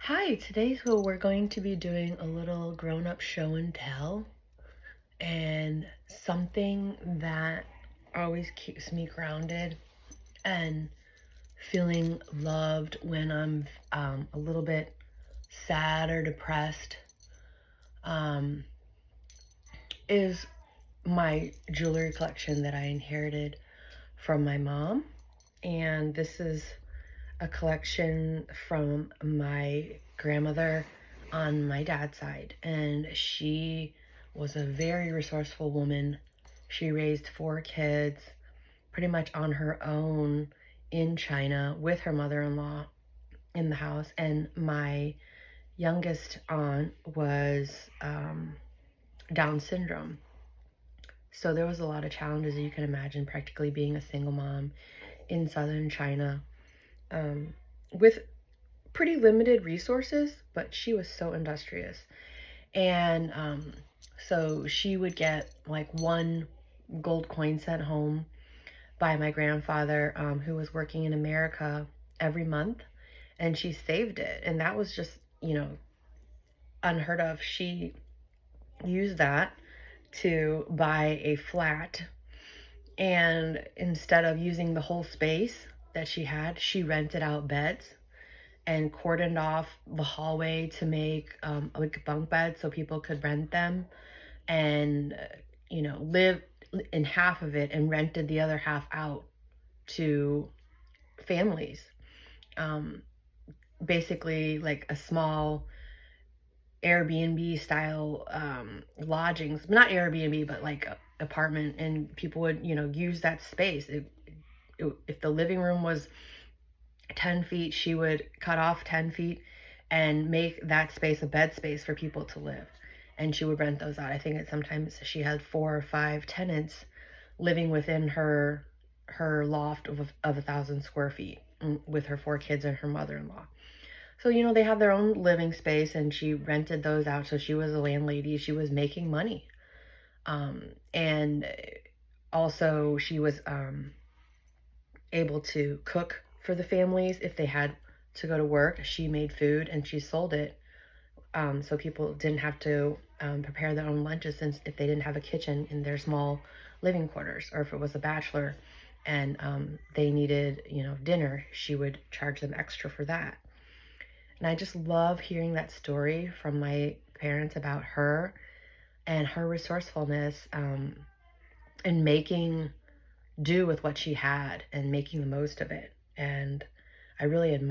Hi, today we're going to be doing a little grown-up show and tell, and something that always keeps me grounded and feeling loved when I'm a little bit sad or depressed um, is my jewelry collection that I inherited from my mom. And this is a collection from my grandmother on my dad's side, and she was a very resourceful woman. She raised 4 kids pretty much on her own in China with her mother-in-law in the house, and my youngest aunt was Down syndrome. So there was a lot of challenges, you can imagine, practically being a single mom in southern China, with pretty limited resources, but she was so industrious. And so she would get like one gold coin sent home by my grandfather, who was working in America, every month, and she saved it. And that was just, unheard of. She used that to buy a flat, and instead of using the whole space that she had, she rented out beds and cordoned off the hallway to make like bunk beds so people could rent them, and live in half of it and rented the other half out to families. um, Basically like a small Airbnb style lodgings, not Airbnb, but like a apartment, and people would use that space. If the living room was 10 feet, she would cut off 10 feet and make that space a bed space for people to live. And she would rent those out. I think that sometimes she had 4 or 5 tenants living within her loft of 1,000 square feet, with her 4 kids and her mother-in-law. So, they have their own living space, and she rented those out. So she was a landlady. She was making money. And also she was able to cook for the families if they had to go to work. She made food and she sold it, so people didn't have to prepare their own lunches, since if they didn't have a kitchen in their small living quarters, or if it was a bachelor and they needed dinner, she would charge them extra for that. And I just love hearing that story from my parents about her and her resourcefulness, and making do with what she had and making the most of it. And I really admire